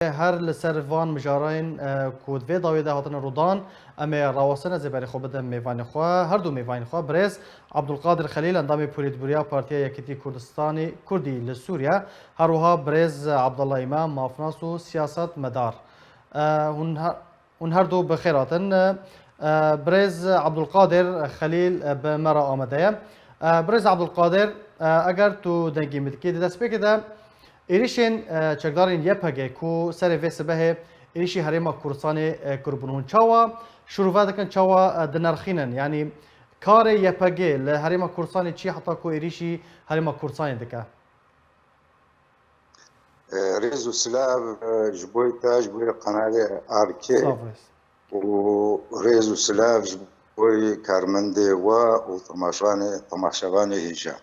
هر لسر وان مجارین کود وی داوی ده هاتن رودان اما راوسن زبری خوب بدم میوان خو هر دو میوان خو برز عبدالقادر خلیل اندام پولیتبوریا پارتیا یکیتی کردستانی کردی لسوریا هر وها برز عبدالله امام مافناس و سیاست مدار هون هر دو بخیراتن برز عبدالقادر خلیل به مرا آمده برز عبدالقادر اگر تو دنگی مدکی دست بکده ایریشین چکدارین یپگه کو سر ویس به ایریشی هریما کورسان کربنون چاوا شروع دکن چاوا دنرخینن یعنی کار یپگه ل هریما کورسان چی حتی کو ایریشی هریما کورسان دکه ريزو سلاب جبوي قناة آركي وريزو سلاب جبوي كارمندي وطماشغاني هيجا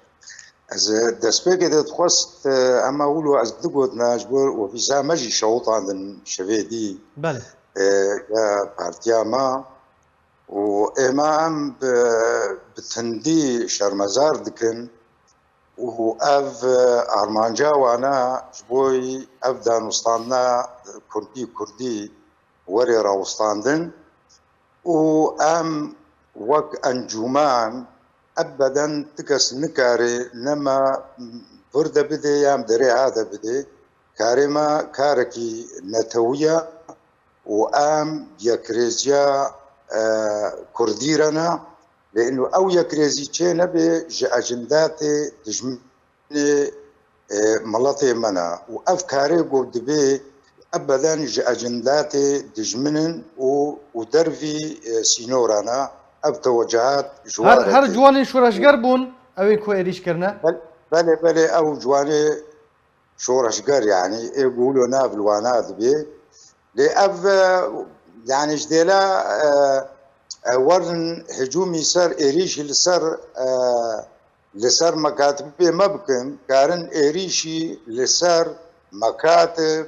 از دسبه که خواست اما اولو از دقوت ناجبور و فیسا مجی شوط عندن شویدی بله یا پارتیا ما و امام بتندی شرمزار دکن و اف ارمانجا وانا جبوی اف دانستاننا کردی وری راوستاندن و ام وک انجومان ابدا تكس نكاري نما برد بدي يام دري هذا بدي كارما كاركي نتويا وام يكريزيا كرديرنا لانه او يكريزي تشينا باجنداتي تجمني ملطي منا وافكاري قد بي ابدا اجنداتي تجمنن ودرفي سينورانا توجهات جوار هر جوانی شورشگر بون اوی کو ایریش کرنا بله او جوانی شورشگر يعني يقولوا ناف الوانات بي لأف يعني جديلا ورن هجومي سر إيريشي لسر مكاتب ما بكن كارن إيريشي لسر مكاتب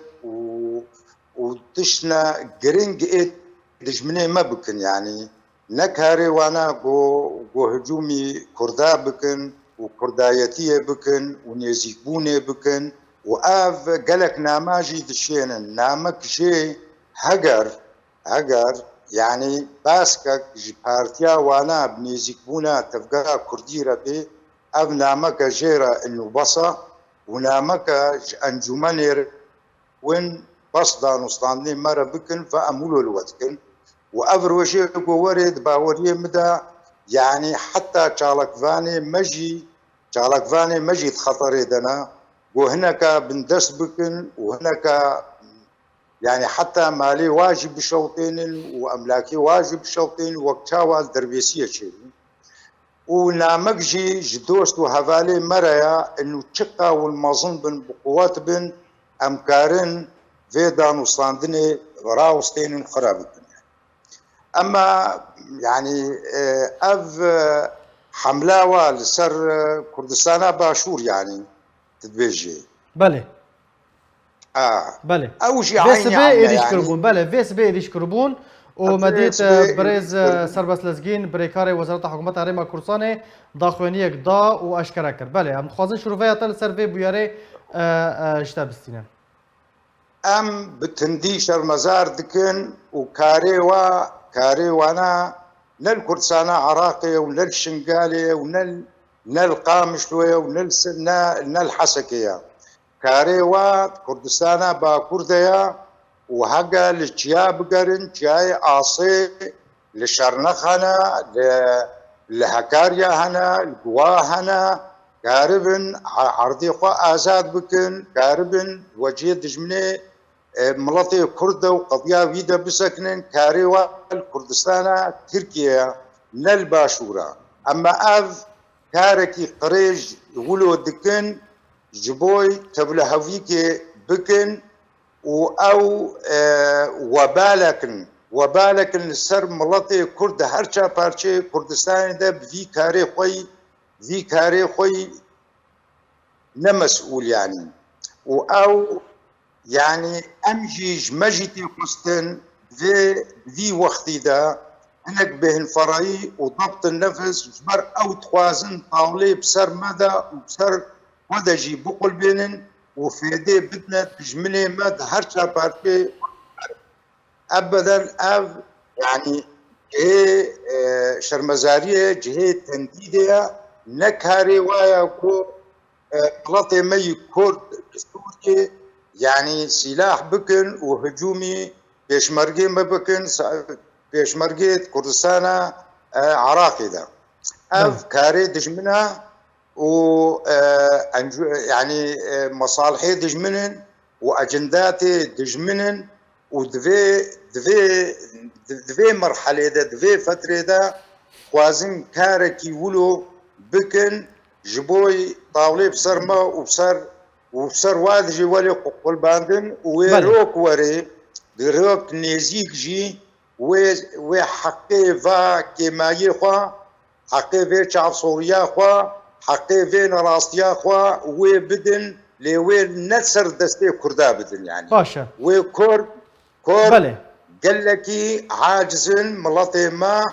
وتشنا جرينج إيت دجمني ما بكن يعني نكاري وانا جو هجومي كردا بكن وكردايتيه بكن ونيزيكبوني بكن وآف قالك ناماجي دشينن نامك جي هجر يعني باسكك جي بارتيا وانا بنيزيكبونا تفقا كردي ربي اف نامك جيرا انو بصا ونامك انجمانير وين بص دانوستاني مرة بكن فأمولو الوتكن وأفروشي ورد باوريه مدى يعني حتى شالكفاني مجي خطري دنا وهناك بندس بكن وهناك يعني حتى مالي واجب بشوطين وأملاكي واجب بشوطين وقتاوى الدربيسية شيء ونامكجي جدوست وهفالي مريا انه تشقا والمظن بن بقوات بن امكارن فيدان وصاندني راوستين خرابك اما يعني اف حملاوه لسر كردستان باشور يعني تدبيجي بله بله او شي عيني يعني بله فيس بي ريش كربون ومديت بريز سربس لزگين بريكاري وزارة حكومت هرما كردستان داخوانيك دا واشكرا كر بله ام خوازن شروفيا تل سر في بياري اشتابستينا ام بتندي شرمزار دكن وكاري وانا نل كردستان عراقية ونل شنقالية ونل قامشلوية ونل حسكية كاريوات كردستان با كردية وهقا لجيا بقرن جاي عاصي لشرنخنا لهكاريا هنا القوا هنا كاربن عرضي خو آزاد بكن كاربن وجيه دجمني ملطي كردة وقضية فيدا بسكنن كاريوا الكردستان تركيا نل باشورا اما اف كاركي قريج يقولوا دكن جبوي تبلهويكي بكن او وبالكن سر ملطي كرد هرشا بارشي كردستان ده في كاري خوي نمسؤول يعني او يعني امجيج مجتي قستن ذي وقتي دا هناك بهن فرعي وضبط النفس جبر او توازن طاولي بسر مدى وبسر ودجي بقل بينن وفيدي بدنا تجمني مد هرشا بارتي ابدا اف يعني جهه شرمزاريه جهه تنديديه نكاري ويا كو بلاطي مي كرد سوريا يعني سلاح بكن وهجومي بيشمرقي ما بكن بيشمرقي كردستان عراقي ده اف كاري دجمنها و يعني مصالحي دجمنن واجنداتي دجمنن ودفي مرحله ده دفي فتره ده خوازن كاركي ولو بكن جبوي طاولي بسرما وبسر وادجي ولي قل باندن ويروك وري دروك نيزيك جي وحقي فا كيمايي خوا حقي في شعب سوريا خوا حقي في راستيا خوا وبدن لوين نسر دستي كردا بدن يعني باشا وكرد بله قال لك عاجزن ملطي ما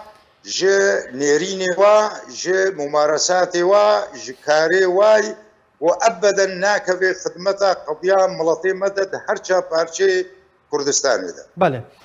ج نيريني وا ج ممارساتي وا ج كاري واي وابدا ناك في خدمتها قضيه ملطي مدد هرشا بارشي كردستان ده بله